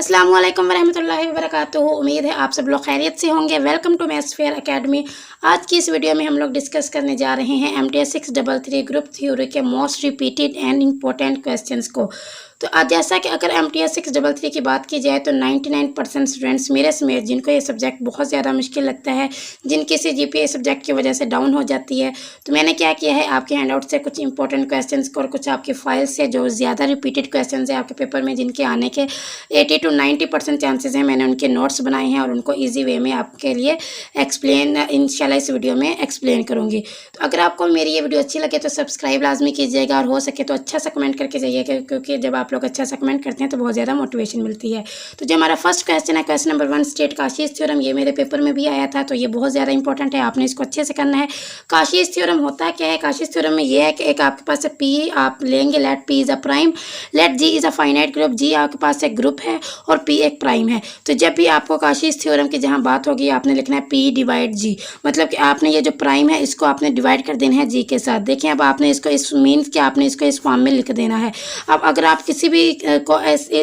अस्सलाम वालेकुम वरहमतुल्लाहि वबरकातुहू। उम्मीद है आप सब लोग खैरियत से होंगे। Welcome to Maths Fair Academy. आज की इस वीडियो में हम लोग डिस्कस करने जा रहे हैं MTS 633 ग्रुप थ्योरी के most repeated and important questions को। तो आज जैसा कि अगर MTS 633 की बात की जाए तो 99% स्टूडेंट्स मेरे समेत जिनको ये सब्जेक्ट बहुत ज़्यादा मुश्किल लगता है, जिनकी CGPA सब्जेक्ट की वजह से डाउन हो जाती है, तो मैंने क्या किया है आपके हैंडआउट से कुछ इंपॉर्टेंट क्वेश्चंस को और कुछ आपकी फाइल से जो ज़्यादा रिपीटेड क्वेश्चंस है आपके पेपर में, जिनके आने के 80 to 90% चांसेस हैं, मैंने उनके नोट्स बनाए हैं और उनको ईजी वे में आपके लिए एक्सप्लेन इंशाल्लाह इस वीडियो में एक्सप्लेन करूँगी। तो अगर आपको मेरी ये वीडियो अच्छी लगे तो सब्सक्राइब लाजमी कीजिएगा और हो सके तो अच्छा सा कमेंट करके जाइएगा, क्योंकि जब आप लोग अच्छा सा कमेंट करते हैं तो बहुत ज़्यादा मोटिवेशन मिलती है। तो जो हमारा फर्स्ट क्वेश्चन है, question number 1, state Kashi's theorem. ये मेरे पेपर में भी आया था, तो ये बहुत ज़्यादा इंपॉर्टेंट है, आपने इसको अच्छे से करना है। काशीज़ थ्योरम होता क्या है? काशीज़ थ्योरम में ये है कि एक आपके पास P आप लेंगे, let P is a prime, let G is a finite group. G आपके पास एक ग्रुप है और P एक प्राइम है। तो जब भी आपको काशीज़ थ्योरम की जहाँ बात होगी आपने लिखना है P डिवाइड G, मतलब कि आपने ये जो प्राइम है इसको आपने डिवाइड कर देना है G के साथ। देखिए अब आपने इसको इस मीन्स कि आपने इसको इस फॉर्म में लिख देना है। अब अगर आप किसी भी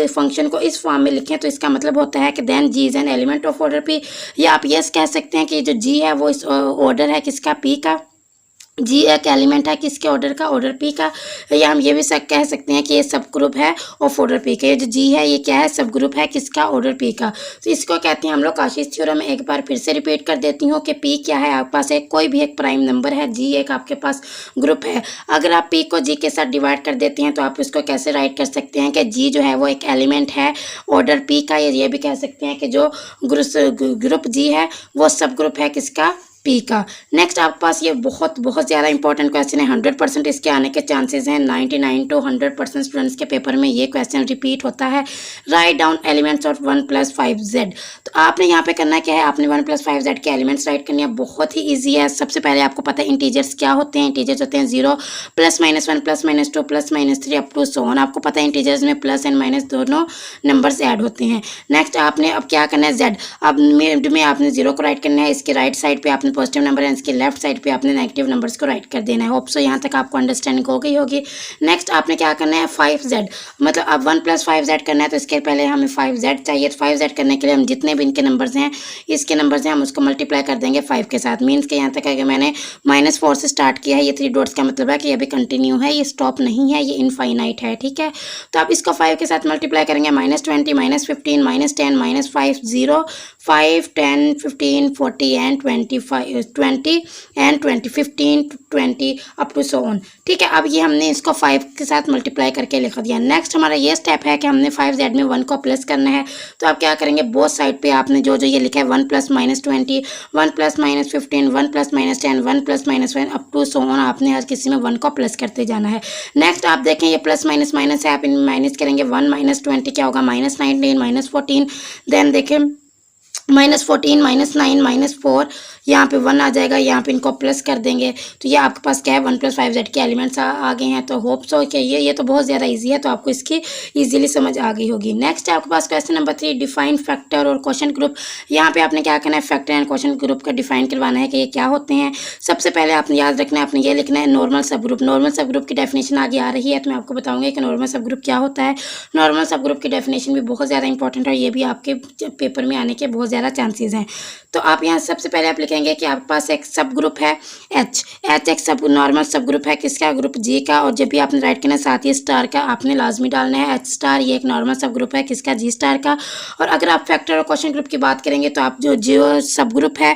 फंक्शन को इस फॉर्म में लिखें तो इसका मतलब होता है कि then G is an element of order P, या आप यस कह सकते हैं कि जो G है वो इस ऑर्डर है किसका? P का। G एक एलिमेंट है किसके? ऑर्डर का, ऑर्डर P का। या हम ये भी कह सकते हैं कि ये सब ग्रुप है ऑफ ऑर्डर P का। ये जो G है ये क्या है? सब ग्रुप है किसका? ऑर्डर P का। तो इसको कहते हैं हम लोग काशीज़ थ्योरम में। एक बार फिर से रिपीट कर देती हूँ कि P क्या है? आपके पास एक कोई भी एक प्राइम नंबर है, G एक आपके पास ग्रुप है। अगर आप P को G के साथ डिवाइड कर देते हैं तो आप इसको कैसे राइट कर सकते हैं कि G जो है वो एक एलिमेंट है ऑर्डर P का। ये भी कह सकते हैं कि जो ग्रुप G है वो सब ग्रुप है किसका? P का। नेक्स्ट आपके पास ये बहुत ज़्यादा इंपॉर्टेंट क्वेश्चन है, 100% इसके आने के चांसेस हैं। 99 to 100% स्टूडेंट्स के पेपर में ये क्वेश्चन रिपीट होता है। Write down elements of 1 + 5z। तो आपने यहाँ पे करना क्या है? आपने 1 + 5z के एलिमेंट्स राइट करनी है। बहुत ही ईजी है। सबसे पहले आपको पता है इंटीजर्स क्या होते हैं। इंटीजर्स होते हैं 0 +, -1 +, -2 + -3 अप टू सो ऑन। आपको पता है इंटीजर्स में प्लस एंड माइनस दोनों नंबर्स ऐड होते हैं। नेक्स्ट आपने अब क्या करना है? z। अब में आपने 0 को राइट करना है, इसके राइट साइड पे आपने पॉजिटिव नंबर है, इसके लेफ्ट साइड पे आपने नेगेटिव नंबर्स को राइट कर देना है। होप सो यहाँ तक आपको अंडरस्टैंडिंग हो गई होगी। नेक्स्ट आपने क्या करना है? 5z, मतलब अब 1 + 5z करना है तो इसके पहले हमें 5z चाहिए। तो 5z करने के लिए हम जितने भी इनके नंबर्स हैं, इसके नंबर्स हैं, हम उसको मल्टीप्लाई कर देंगे 5 के साथ। मीन्स के यहाँ तक है कि मैंने -4 से स्टार्ट किया है। ये 3 डॉट्स का मतलब है कि ये अभी कंटिन्यू है, ये स्टॉप नहीं है, ये इनफाइनाइट है, ठीक है। तो आप इसको 5 के साथ मल्टीप्लाई करेंगे। -20 -15 -10 -5 0 5 10 15 40 and 20 and 20 15 20 up to so on, ठीक है। अब ये हमने इसको 5 के साथ मल्टीप्लाई करके लिख दिया। नेक्स्ट हमारा ये स्टेप है कि हमने 5z में 1 को प्लस करना है। तो आप क्या करेंगे? बोथ साइड पे आपने जो ये लिखा है 1 + -20 1 + -15 1 + -10 1 + -1 अप टू सो ऑन, आपने हर किसी में 1 को प्लस करते जाना है। नेक्स्ट आप देखें ये प्लस माइनस माइनस है, आप इनमें माइनस करेंगे। 1 - 20 क्या होगा? -19 -14। देन देखें -14 -9 -4, यहाँ पे 1 आ जाएगा, यहाँ पे इनको प्लस कर देंगे। तो ये आपके पास क्या है? 1 + 5z के एलिमेंट्स आ गए हैं। तो होप सो कि ये तो बहुत ज़्यादा इजी है, तो आपको इसकी इजीली समझ आ गई होगी। नेक्स्ट आपके पास क्वेश्चन नंबर 3, डिफाइन फैक्टर और क्वेश्चन ग्रुप। यहाँ पे आपने क्या करना है? फैक्टर एंड क्वेश्चन ग्रुप का डिफाइन करवाना है कि ये क्या होते हैं। सबसे पहले आपने याद रखना है, आपने ये लिखना है नॉर्मल सब ग्रुप। नॉर्मल सब ग्रुप की डेफिनेशन आगे आ रही है, तो मैं आपको बताऊँगी कि नॉर्मल सब ग्रुप क्या होता है। नॉर्मल सब ग्रुप की डेफिनेशन भी बहुत ज़्यादा इंपॉर्टेंट है, ये भी आपके पेपर में आने के बहुत ज़्यादा चांसेज हैं। तो आप यहाँ सबसे पहले आप लिखेंगे कि आपके पास एक सब ग्रुप है H एक सब नॉर्मल सब ग्रुप है किसका? ग्रुप G का। और जब भी आपने राइट करना है साथ ही स्टार का आपने लाजमी डालना है H*। ये एक नॉर्मल सब ग्रुप है किसका? G* का। और अगर आप फैक्टर और क्वेश्चन ग्रुप की बात करेंगे तो आप जो सब ग्रुप है,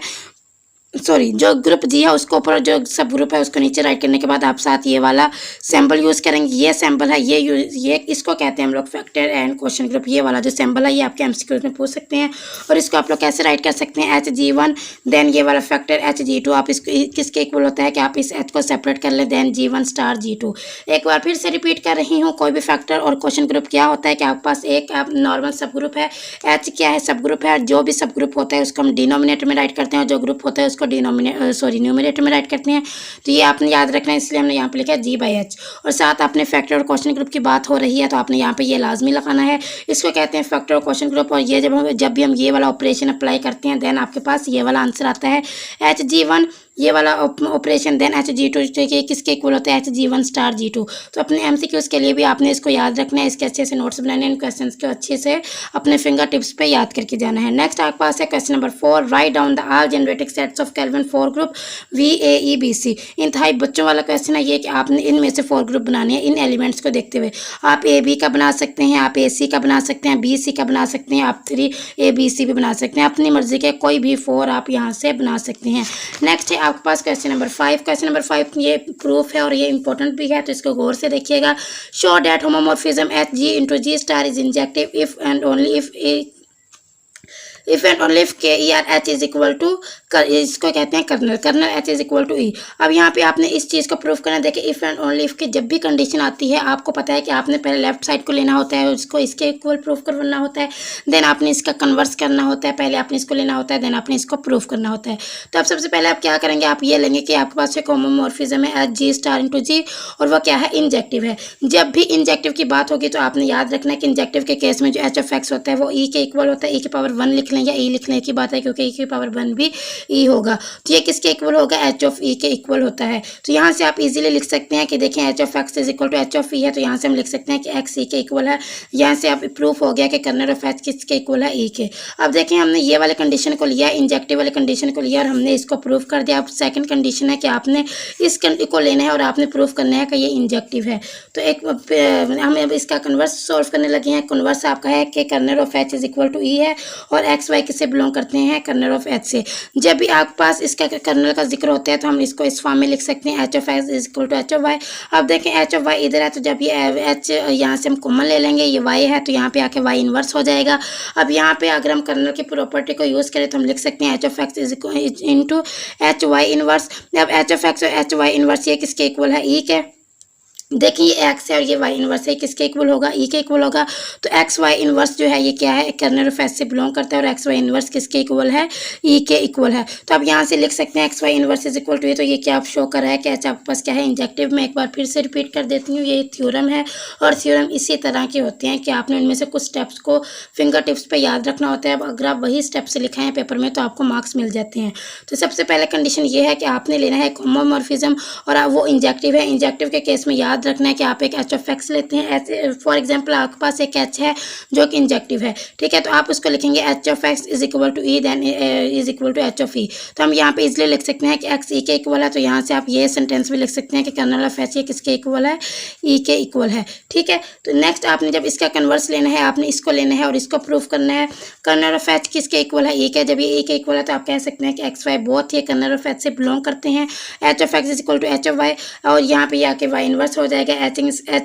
सॉरी जो ग्रुप G है उसको ऊपर, जो सब ग्रुप है उसको नीचे राइट करने के बाद आप साथ ये वाला सिंबल यूज़ करेंगे। ये सिंबल है, ये इसको कहते हैं हम लोग फैक्टर एंड क्वेश्चन ग्रुप। ये वाला जो सिंबल है ये आपके MCQ में पूछ सकते हैं। और इसको आप लोग कैसे राइट कर सकते हैं? Hg1 देन ये वाला फैक्टर Hg2। आप इसको किसके इक्वल होता है कि आप इस H को सेपरेट कर लें, देन G1 * G2। एक बार फिर से रिपीट कर रही हूँ, कोई भी फैक्टर और क्वेश्चन ग्रुप क्या होता है कि आपके पास एक नॉर्मल सब ग्रुप है, H क्या है? सब ग्रुप है। जो भी सब ग्रुप होता है उसको हम डिनोमिनेटर में राइट करते हैं और जो ग्रुप होता है उसको न्यूमरेटर में राइट करते हैं। तो ये आपने याद रखना है, इसलिए हमने यहाँ पे लिखा है G/H। और साथ आपने फैक्टर और क्वेश्चन ग्रुप की बात हो रही है तो आपने यहाँ पे ये लाजमी लगाना है। इसको कहते हैं फैक्टर और क्वेश्चन ग्रुप। और ये जब भी हम ये वाला ऑपरेशन अप्लाई करते हैं देन आपके पास ये वाला आंसर आता है Hg1 ये वाला ऑपरेशन, देन Hg2 ये किसके इक्वल होता है, Hg1 स्टार G2। तो अपने MCQs के लिए भी आपने इसको याद रखना है, इसके अच्छे से नोट्स बनाने हैं, क्वेश्चन को अच्छे से अपने फिंगर टिप्स पे याद करके जाना है। नेक्स्ट आपके पास है question number 4, write down the all generating sets of Klein 4 group VAEBC। इंतहाई बच्चों वाला क्वेश्चन है ये कि आपने इनमें से 4 ग्रुप बनाने हैं इन एलिमेंट्स को देखते हुए। आप AB का बना सकते हैं, आप AC का बना सकते हैं, BC का बना सकते हैं, आप 3ABC भी बना सकते हैं, अपनी मर्जी के कोई भी 4 आप यहाँ से बना सकते हैं। नेक्स्ट है आपके पास क्वेश्चन नंबर 5। क्वेश्चन नंबर 5 ये प्रूफ है और ये इंपॉर्टेंट भी है, तो इसको गौर से देखिएगा। Show that homomorphism Hg into G star is injective if and only if and only if K E R H is equal to, इसको कहते हैं kernel, kernel H is equal to E. अब यहाँ पे आपने इस चीज़ को प्रूफ करना। देखिए इफ एंड ओनली इफ की जब भी कंडीशन आती है, आपको पता है कि आपने पहले लेफ्ट साइड को लेना होता है, उसको इसके इक्वल प्रूफ करना होता है, देन आपने इसका कन्वर्स करना होता है, पहले आपने इसको लेना होता है, देन आपने इसको प्रूफ करना होता है। तो अब सबसे पहले आप क्या करेंगे, आप ये लेंगे कि आपके पास एक होमोमॉर्फिज्म है एच जी स्टार इंटू जी, और वह क्या है, इंजेक्टिव है। जब भी इंजेक्टिव की बात होगी तो आपने याद रखना है कि इंजेक्टिव के केस में जो एच ऑफ एक्स होता है वो ई के इक्वल होता है। ई की पावर 1 लिख लें या ई लिख लें, की बात है, क्योंकि ई की पावर 1 भी ई होगा। तो ये किसके इक्वल होगा, एच ऑफ ई के इक्वल होता है। तो यहाँ से आप इजीली लिख सकते हैं कि देखें H of X is equal to H of E है, तो यहाँ से हम लिख सकते हैं कि एक्स ई के इक्वल है। यहाँ से आप प्रूफ हो गया कि कर्नल ऑफ एच किसके इक्वल है, ई के। अब देखें हमने ये वाले कंडीशन को लिया, इंजेक्टिव वाले कंडीशन को लिया और हमने इसको प्रूफ कर दिया। अब सेकंड कंडीशन है कि आपने इस को लेना है और आपने प्रूफ करना है कि ये इंजेक्टिव है। तो एक हम अब इसका कन्वर्स सॉल्व करने लगे हैं। कन्वर्स आपका है कि kernel of H is equal to E है और एक्स वाई किससे बिलोंग करते हैं, कर्नल ऑफ एच से। जब भी आपके पास इसका कर्नल का जिक्र होता है तो हम इसको इस फॉर्म में लिख सकते हैं, H of X is equal to H of Y. अब देखें एच ऑफ वाई इधर है, तो जब ये एच यहाँ से हम कॉमन ले लेंगे, ये वाई है, तो यहाँ पे आके वाई इनवर्स हो जाएगा। अब यहाँ पे अगर हम कर्नल की प्रॉपर्टी को यूज़ करें तो हम लिख सकते हैं H of X is into H Y inverse. अब एच ऑफ एक्स और एच वाई इनवर्स ये किसके इक्वल है, ई के। देखिए ये एक्स है और ये वाई इनवर्स है, किसके इक्वल होगा, ई के इक्वल होगा। तो एक्स वाई इनवर्स जो है ये क्या है, कर्नल ऑफ एच से बिलोंग करता है और एक्स वाई इनवर्स किसके इक्वल है, ई के इक्वल है। तो अब यहाँ से लिख सकते हैं X Y inverse is equal to ये। तो ये क्या शो कर रहा है कि एच आपके पास क्या है, इंजेक्टिव। मैं एक बार फिर से रिपीट कर देती हूँ, ये थ्योरम है और थ्योरम इसी तरह के होते हैं कि आपने उनमें से कुछ स्टेप्स को फिंगर टिप्स पर याद रखना होता है। अगर आप वही स्टेप से लिखाएं पेपर में तो आपको मार्क्स मिल जाते हैं। तो सबसे पहले कंडीशन ये है कि आपने लेना है होमोमॉर्फिज्म और वो इंजेक्टिव है। इंजेक्टिव के केस में याद रखना है कि आप एक एच ऑफ एक्स लेते हैं। ऐसे फॉर एग्जांपल आपके पास एक एच है जो कि इंजेक्टिव है, ठीक है, तो आप उसको लिखेंगे H of X is equal to E, then is equal to H of E. तो हम यहाँ पे इसलिए लिख सकते हैं कि एक्स ई के इक्वल है, तो यहाँ से आप ये सेंटेंस भी लिख सकते हैं कि कर्नल ऑफ एच ये किसके इक्वल है, ई के इक्वल है, ठीक है। तो नेक्स्ट आपने जब इसका कन्वर्स लेना है, आपने इसको लेना है और इसको प्रूफ करना है। कर्नल ऑफ एच किसके इक्वल है, ई के। जब ये ई के इक्वल है तो आप कह सकते हैं कि एक्स वाई बोथ ये कर्नल ऑफ एच से बिलोंग करते हैं। H of X is equal to H of Y, और यहाँ पे आके वाई इनवर्स हो जाएगा। H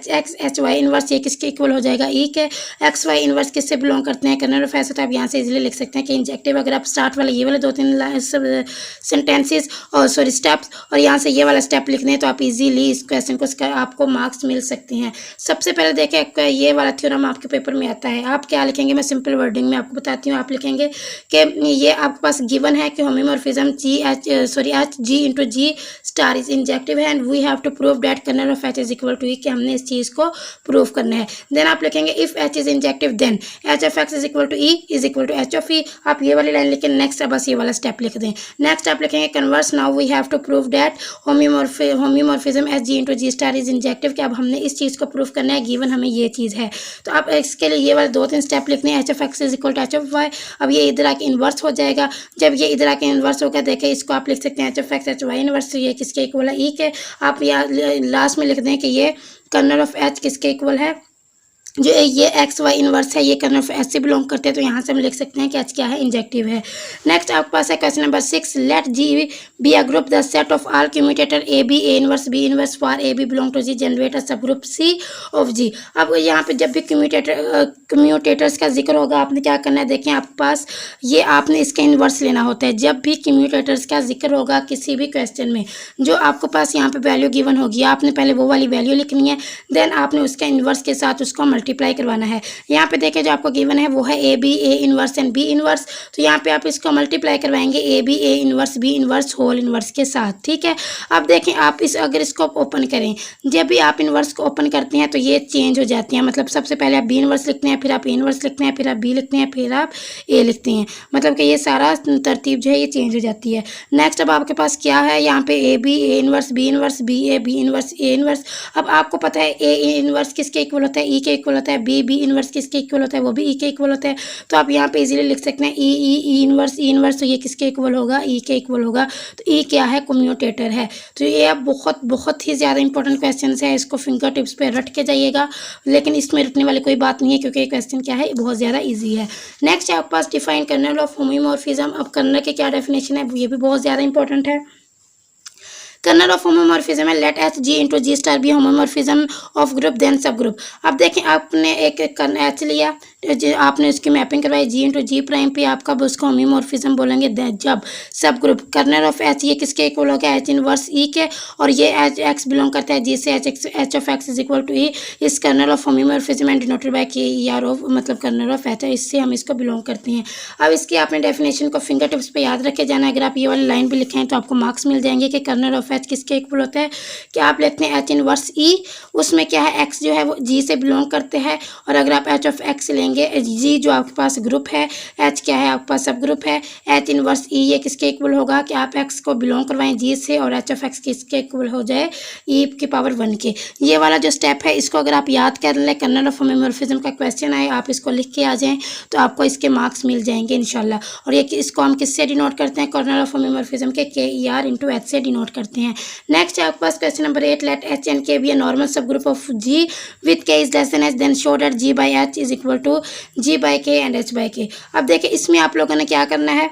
X H Y inverse ये किसके इक्वल हो जाएगा, ई के। एक्स वाई इनवर्स किससे बिलोंग करते हैं, कर्नल ऑफ एच। तो आप यहाँ से इजीली लिख सकते हैं कि इंजेक्टिव। अगर आप स्टार्ट वाले ये वाले 2-3 सेंटेंसेस और सॉरी स्टेप्स और यहाँ से ये वाला स्टेप लिखने हैं तो आप इजीली इस क्वेश्चन को आपको मार्क्स मिल सकते हैं। सबसे पहले देखें ये वाला थ्योरम आपके पेपर में आता है, आप क्या लिखेंगे, मैं सिंपल वर्डिंग में आपको बताती हूँ। आप लिखेंगे कि ये आपके पास गिवन है कि homomorphism H G into G star is injective है and we have to prove that kernel of H is equal to E, कि हमने इस चीज़ को प्रूव करना है। देन आप लिखेंगे if H is injective then H of X is equal to E is equal to H of E. आप ये वाली लाइन लिखें, नेक्स्ट बस ये वाला स्टेप लिख दें। नेक्स्ट आप लिखेंगे converse now we have to prove that homomorphism H G into G star is injective, कि अब हमने इस चीज़ को प्रूव करना है, गिवन हमें ये चीज़ है। तो आप इसके लिए ये वाले 2-3 स्टेप लिखने हैं, H of X is equal to H of Y. अब ये इधर आके इन्वर्स हो जाएगा। जब ये इधर आके इन्वर्स होकर देखें, इसको आप लिख सकते हैं H of X H Y inverse, तो ये किसके इक्वल है, ई के। आप यहाँ लास्ट में लिख दें कि ये कर्नल ऑफ एच किसके इक्वल है, जो ये एक्स वाई इनवर्स है ये कर्नल ऑफ एच से बिलोंग करते हैं, तो यहाँ से हम लिख सकते हैं कि एच क्या है, इंजेक्टिव है। नेक्स्ट आपके पास है question number 6, let G be a group the set of all commutator A B A inverse B inverse for A B belong to G generate a subgroup C of G. अब यहाँ पे जब भी commutators का जिक्र होगा आपने क्या करना है, देखें आपके पास ये आपने इसका इनवर्स लेना होता है। जब भी कम्यूटेटर्स का जिक्र होगा किसी भी क्वेश्चन में, जो आपके पास यहाँ पे वैल्यू गिवन होगी, आपने पहले वो वाली वैल्यू लिखनी है, देन आपने उसका इनवर्स के साथ उसको मल्टीप्लाई मल्टीप्लाई करवाना है। यहाँ पे देखिए जो आपको गिवन है वो है A B, A inverse and B inverse. तो यहाँ पे आप इसको मल्टीप्लाई करवाएंगे A B, A inverse, B inverse whole inverse के साथ, ठीक है। अब देखें आप अगर इसको ओपन करें, जब भी आप इनवर्स को ओपन करते हैं तो ये चेंज हो जाती हैं। मतलब सबसे पहले आप बी इनवर्स लिखते हैं, फिर आप ए इनवर्स लिखते हैं, फिर आप बी लिखते हैं, फिर आप ए लिखते हैं। मतलब कि ये सारा तरतीब जो है ये चेंज हो जाती है। नेक्स्ट अब आपके पास क्या है, यहाँ पे A B, A inverse, B inverse, B A, B inverse, A inverse. अब आपको पता है ए इनवर्स किसके इक्वल होता है, ई के इक्वल होता है। बी इनवर्स किसके इक्वल होता है, वो भी ई के इक्वल होता है। तो आप यहाँ पे इजीली लिख सकते हैं ई इनवर्स, तो ये किसके इक्वल होगा, ई के इक्वल होगा। तो ई क्या है, कम्यूटेटर है। तो ये अब बहुत ही ज़्यादा इंपॉर्टेंट क्वेश्चन है, इसको फिंगर टिप्स पे रट के जाइएगा। लेकिन इसमें रटने वाली कोई बात नहीं है, क्योंकि ये क्वेश्चन क्या है, बहुत ज़्यादा ईजी है। नेक्स्ट है आपके पास डिफाइन कर्नल ऑफ होमोमॉर्फिज्म। अब कर्नल के क्या डेफिनेशन है, ये भी बहुत ज़्यादा इंपॉर्टेंट है। कर्नल ऑफ होमोमॉर्फिज्म है let H G into G star be homomorphism of group then subgroup. अब देखें आपने एक एच लिया, आपने उसकी मैपिंग करवाई जी इंटू जी प्राइम पे, आप कब उसको होमोमॉर्फिज्म बोलेंगे, जब सब ग्रुप कर्नल ऑफ एच ये किसके इक्वल हो गया, एच इनवर्स ई के, और ये एच एक्स बिलोंग करता है जी से, H of X is equal to E इस kernel of homomorphism and denoted by K E R of, मतलब कर्नल ऑफ एच है, इससे हम इसको बिलोंग करते हैं। अब इसकी आपने डेफिनेशन को फिंगर टिप्स पे याद रखे जाना है। अगर आप ये वाली लाइन भी लिखें तो आपको मार्क्स मिल जाएंगे कि कर्नल ऑफ एच किसके इक्वल होता है। कि आप लेते हैं एच इनवर्स ई, उसमें क्या है एक्स जो है वो जी से बिलोंग करते हैं, और अगर आप एच ऑफ एक्स लेंगे, जी जो आपके पास ग्रुप है, एच क्या है आपके पास सब ग्रुप है, एच इनवर्स ई ये किसके इक्वल होगा कि आप एक्स को बिलोंग करवाएं जी से, और एच ऑफ एक्स किसके इक्वल हो जाए, ई की पावर 1 के। ये वाला जो स्टेप है इसको अगर आप याद कर लें, कर्नल ऑफ होमोमॉर्फिज्म का क्वेश्चन आए, आप इसको लिख के आ जाएं तो आपको इसके मार्क्स मिल जाएंगे इंशाल्लाह। और ये इसको हम किससे डिनोट करते हैं, colonel of homomorphism K E R into H से डिनोट करते हैं। नेक्स्ट है आपके पास question number 8, let H and K be a normal subgroup of G with K is less than H, then show that G by H is equal to G by K and H by K. अब देखिए इसमें आप लोगों ने क्या करना है,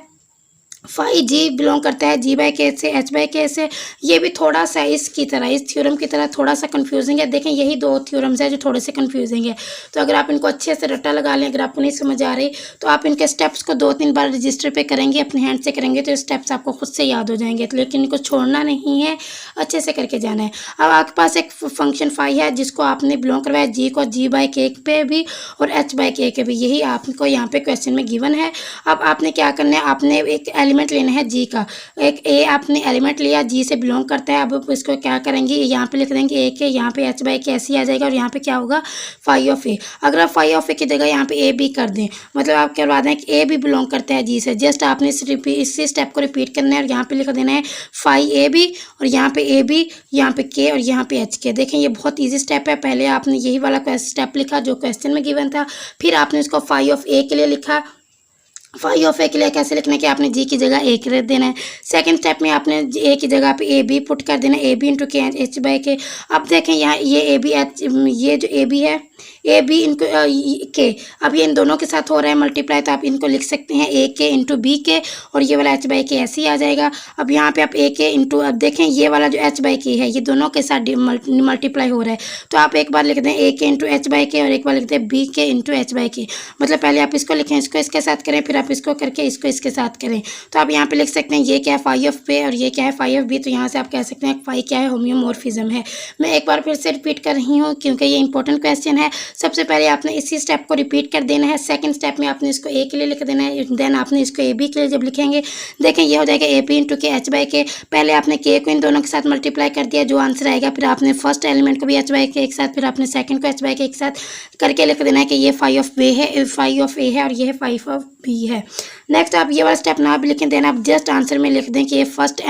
phi जी belong करता है जी बाई के से, एच बाई के से। ये भी थोड़ा सा इसकी तरह, इस थ्योरम की तरह थोड़ा सा कंफ्यूजिंग है। देखें यही दो थ्योरम्स है जो थोड़े से कंफ्यूजिंग है, तो अगर आप इनको अच्छे से रट्टा लगा लें, अगर आपको नहीं समझ आ रही तो आप इनके स्टेप्स को 2-3 बार रजिस्टर पे करेंगे, अपने हैंड से करेंगे तो स्टेप्स आपको खुद से याद हो जाएंगे। तो लेकिन इनको छोड़ना नहीं है, अच्छे से करके जाना है। अब आपके पास एक फंक्शन फाई है जिसको आपने बिलोंग करवाया जी को जी बाई के पे भी और एच बाई के भी, यही आपको यहाँ पे क्वेश्चन में गिवन है। अब आपने क्या करना है, आपने एक एलिमेंट लेना है जी का, एक ए आपने एलिमेंट लिया जी से बिलोंग करता है। अब इसको क्या करेंगे, यहाँ पे लिख देंगे ए के, यहाँ पे एच बाई के ऐसे ही आ जाएगा, और यहाँ पे क्या होगा फाई ऑफ ए। अगर आप फाई ऑफ ए की जगह यहाँ पे ए बी कर दें, मतलब आप करवा दें कि ए भी बिलोंग करता है जी से, जस्ट आपने इसी स्टेप को रिपीट करना है और यहाँ पे लिख देना है फाई ए बी, और यहाँ पे ए बी, यहाँ पे के और यहाँ पे एच के। देखें ये बहुत ईजी स्टेप है। पहले आपने यही वाला स्टेप लिखा जो क्वेश्चन में गिवन था, फिर आपने इसको फाई ऑफ ए के लिए लिखा। फाई ऑफ ए के लिए कैसे लिखना है कि आपने जी की जगह ए रख देना है। सेकंड स्टेप में आपने ए की जगह पे ए बी पुट कर देना है, ए बी इंटू के एच बाई के। अब देखें यहाँ ये ए बी एच, ये जो ए बी है ए बी इनको के, अब ये इन दोनों के साथ हो रहा है मल्टीप्लाई, तो आप इनको लिख सकते हैं ए के इंटू बी के, और ये वाला एच बाई के ऐसे ही आ जाएगा। अब यहाँ पे आप ए के इंटू, अब देखें ये वाला जो एच बाई के है ये दोनों के साथ मल्टीप्लाई हो रहा है, तो आप एक बार लिख दें ए के इंटू एच बाई के, और एक बार लिख दें बी के इंटू एच बाई के। मतलब पहले आप इसको लिखें, इसको इसके साथ करें, फिर आप इसको करके इसको इसके साथ करें। तो आप यहाँ पे लिख सकते हैं ये क्या है फाई ऑफ पे और ये क्या है फाई ऑफ बी। तो यहाँ से आप कह सकते हैं फाई क्या है, होम्योमॉर्फिज्म है। मैं एक बार फिर से रिपीट कर रही हूँ क्योंकि ये इंपॉर्टेंट क्वेश्चन है। सबसे पहले आपने इसी स्टेप को रिपीट कर देना है। सेकंड स्टेप में आपने इसको ए के लिए लिख देना है, देन आपने इसको ए बी के लिए जब लिखेंगे, देखें ये हो जाएगा ए बी इंटू के एच बाई के। पहले आपने के को इन दोनों के साथ मल्टीप्लाई कर दिया, जो आंसर आएगा, फिर आपने फर्स्ट एलिमेंट को भी एच बाई के एक साथ, फिर आपने सेकंड को एच बाई के एक साथ करके लिख देना है कि ये फाई ऑफ बी है, फाई ऑफ ए है, और ये है फाई ऑफ बी है। नेक्स्ट आप ये वाला स्टेप ना भी लिखें, देन आप जस्ट आंसर में लिख दें कि ये फर्स्ट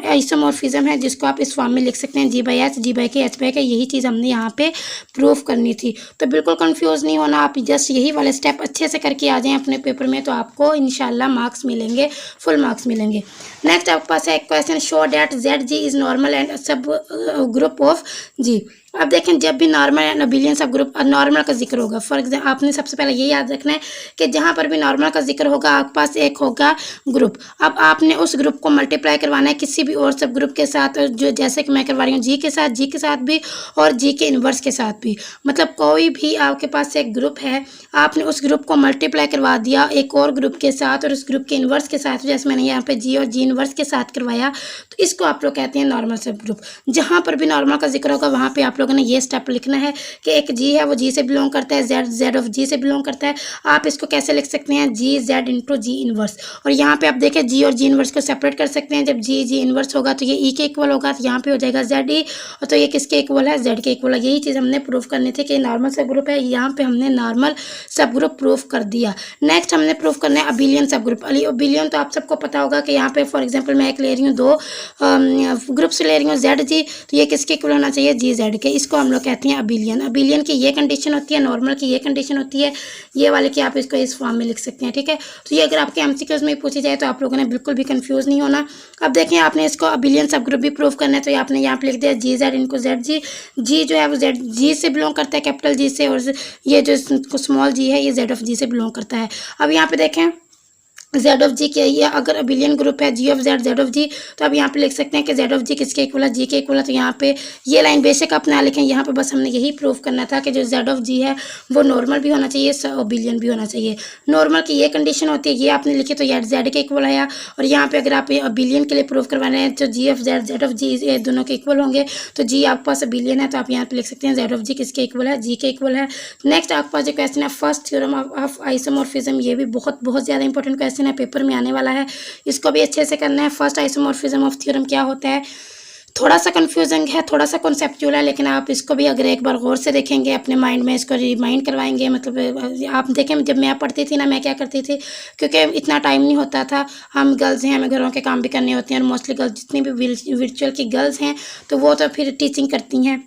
आइसोमॉर्फिज्म है, जिसको आप इस फॉर्म में लिख सकते हैं जी बाई एच, जी बाई के, एच बाई के। यही चीज़ हमने यहाँ पे प्रूफ करनी थी। तो बिल्कुल कंफ्यूज नहीं होना, आप जस्ट यही वाले स्टेप अच्छे से करके आ जाएं अपने पेपर में, तो आपको इंशाल्लाह मार्क्स मिलेंगे, फुल मार्क्स मिलेंगे। नेक्स्ट आपके पास है question, show that Z G is normal and subgroup of G. अब देखें जब भी normal and abelian subgroup normal का जिक्र होगा, फॉर एग्जाम्पल आपने सबसे पहले ये याद रखना है कि जहाँ पर भी नॉर्मल का जिक्र होगा आपके पास एक होगा ग्रुप। अब आपने उस ग्रुप को मल्टीप्लाई करवाना है किसी भी और सब ग्रुप के साथ, जो जैसे कि मैं करवा रही हूँ जी के साथ भी और जी के इन्वर्स के साथ भी। मतलब कोई भी आपके पास एक ग्रुप है, आपने उस ग्रुप को मल्टीप्लाई करवा दिया एक और ग्रुप के साथ और उस ग्रुप के इन्वर्स के साथ, जैसे मैंने यहाँ पे जी और जी इन्वर्स के साथ करवाया, तो इसको आप लोग कहते हैं नॉर्मल सब ग्रुप। जहाँ पर भी नॉर्मल का जिक्र होगा वहाँ पे आप आप लोगों ने ये स्टेप लिखना है कि एक जी है वो जी से बिलोंग करता है, जेड जेड ऑफ जी से बिलोंग करता है। आप इसको कैसे लिख सकते हैं, जी जेड इंटू जी इनवर्स। और यहाँ पे आप देखें जी और जी इनवर्स को सेपरेट कर सकते हैं। जब जी जी इनवर्स होगा तो ये ई के इक्वल होगा, तो यहाँ पे हो जाएगा जेड ई, और तो ये किसके इक्वल है, जेड के इक्वल है। यही चीज़ हमने प्रूफ करनी थी कि नॉर्मल सब ग्रुप है, यहाँ पे हमने नॉर्मल सब ग्रुप प्रूफ कर दिया। नेक्स्ट हमने प्रूफ करना है अबिलियन सब ग्रुप। अबिलियन तो आप सबको पता होगा कि यहाँ पे फॉर एग्जांपल मैं एक ले रही हूँ, दो ग्रुप्स ले रही हूँ जेड जी, तो ये किसके इक्वल होना चाहिए, जी जेड के। इसको हम लोग कहते हैं अबिलियन। अबिलियन की ये कंडीशन होती है, नॉर्मल की ये कंडीशन होती है, ये वाले की आप इसको इस फॉर्म में लिख सकते हैं, ठीक है। तो ये अगर आपके एमसीक्यूज में पूछी जाए तो आप लोगों ने बिल्कुल भी कंफ्यूज नहीं होना। अब देखें आपने इसको अबिलियन सब ग्रुप भी प्रूफ करना है, तो आपने यहाँ पे लिख दिया जी जेड इनको जेड जी। जी जो है वो जेड जी से बिलोंग करता है, कैपिटल जी से, और ये जो स्मॉल जी है ये जेड ऑफ जी से बिलोंग करता है। अब यहाँ पे देखें जेड ऑफ जी क्या है, ये अगर अबिलियन ग्रुप है जी ऑफ जेड जेड ऑफ जी, तो अब यहाँ पे लिख सकते हैं कि जेड ऑफ जी किसके इक्वल है, जी के इक्वल है। तो यहाँ पे ये लाइन बेशक आप ना लिखें, यहाँ पे बस हमने यही प्रूफ करना था कि जो जेड ऑफ जी है वो नॉर्मल भी होना चाहिए, अबिलियन भी होना चाहिए। नॉर्मल की ये कंडीशन होती है, ये आपने लिखी तो ये जेड के इक्वल आया। और यहाँ पे अगर आप अबिलियन के लिए प्रूफ करवाना है तो जी ऑफ जेड जेड ऑफ जी ये दोनों के इक्वल होंगे, तो जी आपके पास अबिलियन है तो आप यहाँ पे लिख सकते हैं जेड ऑफ जी किसके इक्वल है, जी के इक्वल है। नेक्स्ट आपके पास जो क्वेश्चन है फर्स्ट थ्योरम ऑफ आइसोमॉर्फिज्म, ये भी बहुत बहुत ज़्यादा इंपॉर्टेंट क्वेश्चन है, पेपर में आने वाला है, इसको भी अच्छे से करना है। फर्स्ट आइसोमॉर्फिज्म ऑफ थ्योरम क्या होता है, थोड़ा सा कंफ्यूजिंग है, थोड़ा सा कॉन्सेप्चुअल है, लेकिन आप इसको भी अगर एक बार गौर से देखेंगे, अपने माइंड में इसको रिमाइंड करवाएंगे, मतलब आप देखें जब मैं पढ़ती थी ना, मैं क्या करती थी, क्योंकि इतना टाइम नहीं होता था, हम गर्ल्स हैं, हमें घरों के काम भी करने होते हैं, और मोस्टली गर्ल्स जितनी भी वर्चुअल की गर्ल्स हैं तो वो तो फिर टीचिंग करती हैं।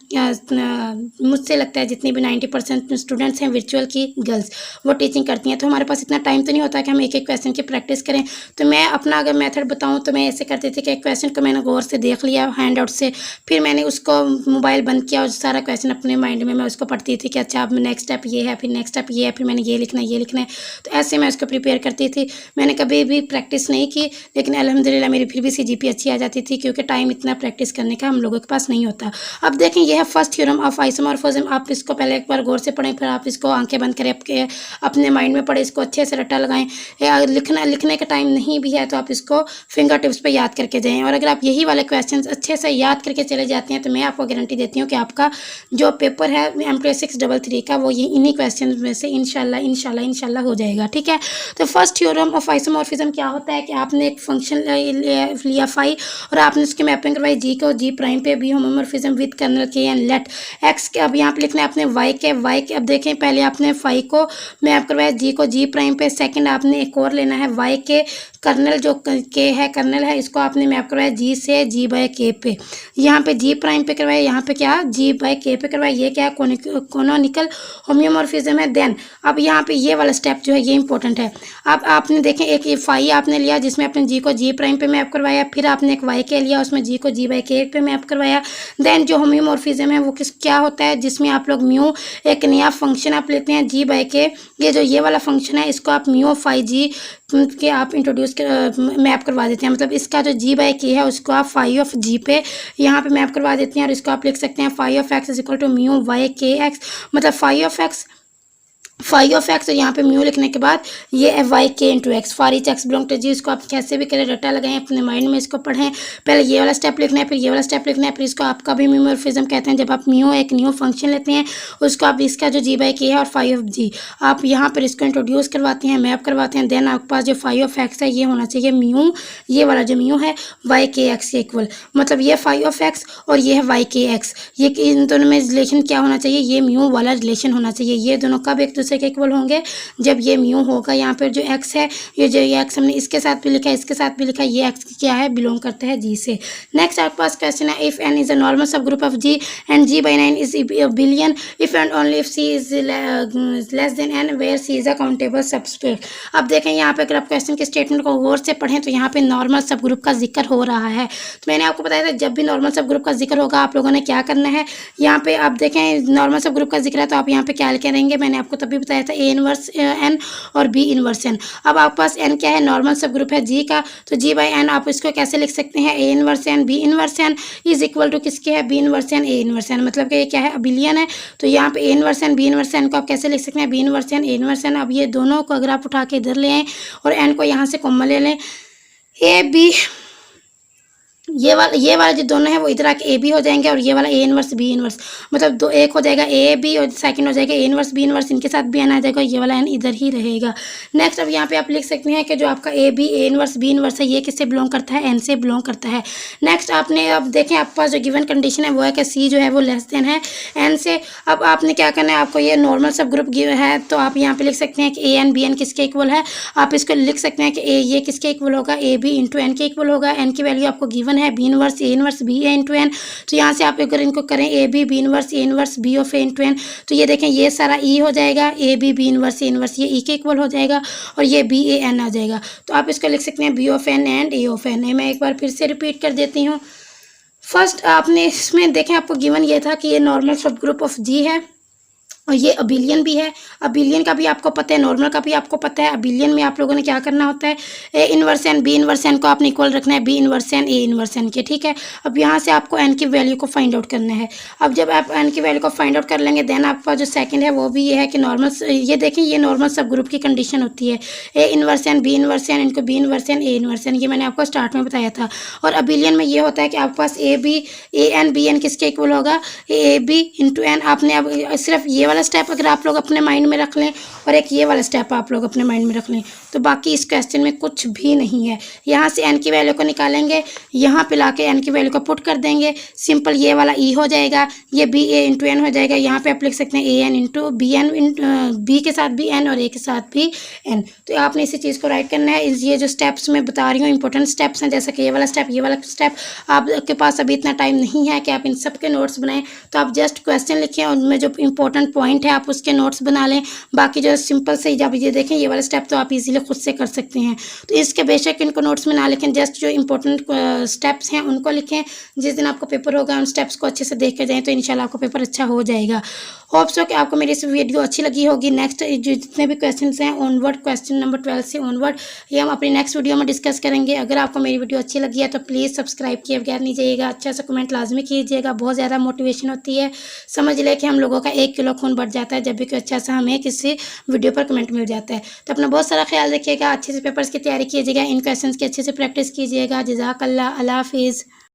मुझसे लगता है जितनी भी 90% स्टूडेंट्स हैं वर्चुअल की गर्ल्स, वो टीचिंग करती हैं, तो हमारे पास इतना टाइम तो नहीं होता कि हम एक एक क्वेश्चन की प्रैक्टिस करें। तो मैं अपना अगर मेथड बताऊँ तो मैं ऐसे करती थी कि एक क्वेश्चन को मैंने गौर से देख लिया हैंड आउट से, फिर मैंने उसको मोबाइल बंद किया और सारा क्वेश्चन अपने माइंड में मैं उसको पढ़ती थी कि अच्छा अब नेक्स्ट स्टेप ये है, फिर नेक्स्ट स्टेप ये है, फिर मैंने ये लिखना है ये लिखना है। तो ऐसे मैं उसको प्रिपेयर करती थी। मैंने कभी भी प्रैक्टिस नहीं की, लेकिन अल्हम्दुलिल्लाह मेरी फिर भी सीजीपी अच्छी आ जाती थी, क्योंकि टाइम इतना प्रैक्टिस करने का हम लोगों के पास नहीं होता। अब देखें यह है फर्स्ट थ्योरम ऑफ आइसोमॉर्फिज्म। आप इसको पहले एक बार गौर से पढ़ें, फिर आप इसको आंखें बंद करें, अपने माइंड में पढ़ें, इसको अच्छे से रट्टा लगाएं। लिखने का टाइम नहीं भी है तो आप इसको फिंगर टिप्स पर याद करके जाएँ, और अगर आप यही वाले क्वेश्चन अच्छे से याद करके चले जाते हैं तो मैं आपको गारंटी देती हूँ कि आपका जो पेपर है MTS 633 का वो ये इन्हीं क्वेश्चन में से इंशाल्लाह हो जाएगा, ठीक है। तो फर्स्ट थ्योरम ऑफ आइसोमॉर्फिज्म क्या होता है कि आपने एक फंक्शन लिया फाई, और आपने उसकी मैपिंग करवाई जी को जी प्राइम पे, बी होमोमॉर्फिज्म विद कर्नल के एंड लेट एक्स के। अब यहाँ पे लिखना है आपने वाई के। अब देखें पहले आपने फाई को मैप करवाया जी को जी प्राइम पे, सेकंड आपने एक और लेना है वाई के कर्नल, जो के है कर्नल है, इसको आपने मैप करवाया जी से जी बाय के पे, यहाँ पे जी प्राइम पे करवाया, यहाँ पे क्या जी बाय के पे करवाया। ये क्या है, कोनोनिकल होम्योमॉर्फिज्म है। देन अब यहाँ पे ये वाला स्टेप जो है ये इंपॉर्टेंट है। अब आपने देखें एक ये फाई आपने लिया जिसमें आपने जी को जी प्राइम पे मैप करवाया, फिर आपने एक वाई के लिया उसमें जी को जी बाय के पे मैप करवाया। देन जो होम्योमॉर्फिज्म है वो क्या होता है, जिसमें आप लोग म्यू एक नया फंक्शन आप लेते हैं जी बाय के, ये जो ये वाला फंक्शन है इसको आप म्यू फाई जी के आप इंट्रोड्यूस मैप करवा देते हैं। मतलब इसका जो जी बाय के है उसको आप फाई ऑफ जी पे यहाँ पे मैप करवा देते हैं, और इसको आप लिख सकते हैं phi of X is equal to mu Y के एक्स, मतलब फाई ऑफ एक्स और यहाँ पे म्यू लिखने के बाद ये है Y K into X, for each X belong to G. इसको आप कैसे भी करें रट्टा लगाएं, अपने माइंड में इसको पढ़ें, पहले ये वाला स्टेप लिखना है, फिर ये वाला स्टेप लिखना है, फिर इसको आपका भी म्यूमॉर्फिज्म कहते हैं। जब आप म्यू एक न्यू फंक्शन लेते हैं उसको आप इसका जो जी बाई के है और फाई ऑफ जी आप यहाँ पर इसको इंट्रोड्यूस करवाते हैं, मैप करवाते हैं। देन आपके पास जो फाई ऑफ एक्स है ये होना चाहिए म्यू, ये वाला जो म्यू है वाई के एक्स के इक्वल, मतलब ये फाई ऑफ एक्स और ये है वाई के एक्स, ये इन दोनों में रिलेशन क्या होना चाहिए, ये म्यू वाला रिलेशन होना चाहिए। ये दोनों कब एक दूसरे के इक्वल होंगे, जब ये म्यू होगा। यहाँ पर जो एक्स है ये जो ये एक्स हमने इसके साथ भी लिखा है इसके साथ भी लिखा है, ये एक्स क्या है बिलोंग करता है जी से। नेक्स्ट आपके पास क्वेश्चन है if N is a normal subgroup of G and G by 9 is abelian, if and only if C is less than N where C is a countable subspace. अब देखें यहाँ पे अगर आप question के statement को गौर से पढ़ें तो यहाँ पे नॉर्मल सब ग्रुप का जिक्र हो रहा है। तो मैंने आपको बताया था जब भी नॉर्मल सब ग्रुप का जिक्र होगा आप लोगों ने क्या करना है, यहाँ पे आप देखें नॉर्मल सब ग्रुप का जिक्र है तो आप यहाँ पे क्या करेंगे, मैंने आपको तभी बताया था ए इनवर्स एन और बी इनवर्स एन। अब आपके पास एन क्या है, नॉर्मल सब ग्रुप है जी का, तो जी बाई एन आप इसको कैसे लिख सकते हैं, A inverse N B inverse N is equal to किसके है, B inverse N A inverse N, मतलब कि ये क्या है अबिलियन है। तो यहाँ पे A inverse N B inverse N को आप कैसे लिख सकते हैं, B inverse N A inverse N. अब ये दोनों को अगर आप उठा के इधर ले आए और एन को यहाँ से कॉमन ले लें, ए बी ये वाला जो दोनों है वो इधर आके ए बी हो जाएंगे, और ये वाला ए इनवर्स बी इनवर्स, मतलब दो एक हो जाएगा ए बी और सेकंड हो जाएगा ए इनवर्स बी इनवर्स, इनके साथ भी एन आ जाएगा, ये वाला एन इधर ही रहेगा। नेक्स्ट अब यहाँ पे आप लिख सकते हैं कि जो आपका A B A inverse B inverse है ये किससे बिलोंग करता है, एन से बिलोंग करता है। नेक्स्ट आपने अब देखें आपके पास जो गिवन कंडीशन है वो है कि सी जो है वो लेस देन है एन से। अब आपने क्या करना है, आपको ये नॉर्मल सब ग्रुप है तो आप यहाँ पे लिख सकते हैं कि ए एन बी एन किसके इक्वल है। आप इसको लिख सकते हैं कि ए ये किसके इक्वल होगा, ए बी इंटू एन के इक्वल होगा। एन की वैल्यू आपको गिवन है B inverse A inverse B A into N, तो यहाँ से आप अगर इनको करें A B inverse A inverse B of A into N, तो ये देखें ये सारा ई हो जाएगा, A B inverse A inverse ये ई के इक्वल हो जाएगा, और ये बी ए एन आ जाएगा। तो आप इसको लिख सकते हैं B of N and A of N. मैं एक बार फिर से रिपीट कर देती हूँ। फर्स्ट आपने इसमें देखें आपको गिवन ये था कि ये नॉर्मल सब ग्रुप ऑफ जी है, और ये अबिलियन भी है। अबिलियन का भी आपको पता है, नॉर्मल का भी आपको पता है। अबिलियन में आप लोगों ने क्या करना होता है, A inverse N B inverse N को आपने इक्वल रखना है B inverse N A inverse N के, ठीक है। अब यहाँ से आपको एन की वैल्यू को फाइंड आउट करना है। अब जब आप एन की वैल्यू को फाइंड आउट कर लेंगे देन आपका जो सेकंड है वो भी ये है कि नॉर्मल, ये देखें ये नॉर्मल सब ग्रुप की कंडीशन होती है, A inverse N B inverse N इनको B inverse N A inverse N, ये मैंने आपको स्टार्ट में बताया था। और अबिलियन में ये होता है कि आपके पास ए एन बी एन किसके इक्वल होगा, ए बी इंटू एन। आपने अब सिर्फ ये वाला स्टेप अगर आप लोग अपने माइंड में रख लें और एक ये वाला स्टेप आप लोग अपने माइंड में रख लें, तो बाकी इस क्वेश्चन में कुछ भी नहीं है। यहाँ से एन की वैल्यू को निकालेंगे, यहाँ पे लाके एन की वैल्यू को पुट कर देंगे, सिंपल ये वाला ई हो जाएगा, ये बी ए इंटू एन हो जाएगा। यहाँ पे आप लिख सकते हैं A N into B N, B के साथ भी एन और ए के साथ भी एन। तो आपने इसी चीज़ को राइट करना है। ये जो स्टेप्स मैं बता रही हूँ इंपॉर्टेंट स्टेप्स हैं, जैसे कि ये वाला स्टेप ये वाला स्टेप। आपके पास अभी इतना टाइम नहीं है कि आप इन सब के नोट्स बनाएं, तो आप जस्ट क्वेश्चन लिखें और उनमें जो इंपॉर्टेंट पॉइंट है आप उसके नोट्स बना लें। बाकी जो सिंपल से जब ये देखें ये वाला स्टेप तो आप इजीली खुद से कर सकते हैं। तो इसके बेशक इनको नोट्स में ना लिखें, जस्ट जो इंपॉर्टेंट स्टेप्स हैं उनको लिखें। जिस दिन आपको पेपर होगा उन स्टेप्स को अच्छे से देख कर जाएँ तो इंशाल्लाह आपको पेपर अच्छा हो जाएगा। होप सो कि आपको मेरी इस वीडियो अच्छी लगी होगी। नेक्स्ट जो जितने भी क्वेश्चन हैं ऑनवर्ड, क्वेश्चन नंबर 12 से ऑनवर्ड, ये हम अपनी नेक्स्ट वीडियो में डिस्कस करेंगे। अगर आपको मेरी वीडियो अच्छी लगी है तो प्लीज़ सब्सक्राइब किए बगैर नहीं जाइएगा, अच्छा सा कमेंट लाजमी कीजिएगा, बहुत ज़्यादा मोटिवेशन होती है। समझ ले कि हम लोगों का 1 किलो खून बढ़ जाता है जब भी कोई अच्छा सा हमें किसी वीडियो पर कमेंट मिल जाता है। तो अपना बहुत सारा ख्याल रखिएगा, अच्छे से पेपर्स की तैयारी कीजिएगा, इन क्वेश्चंस की अच्छे से प्रैक्टिस कीजिएगा। जज़ाकल्लाह, अल्लाह हाफिज़।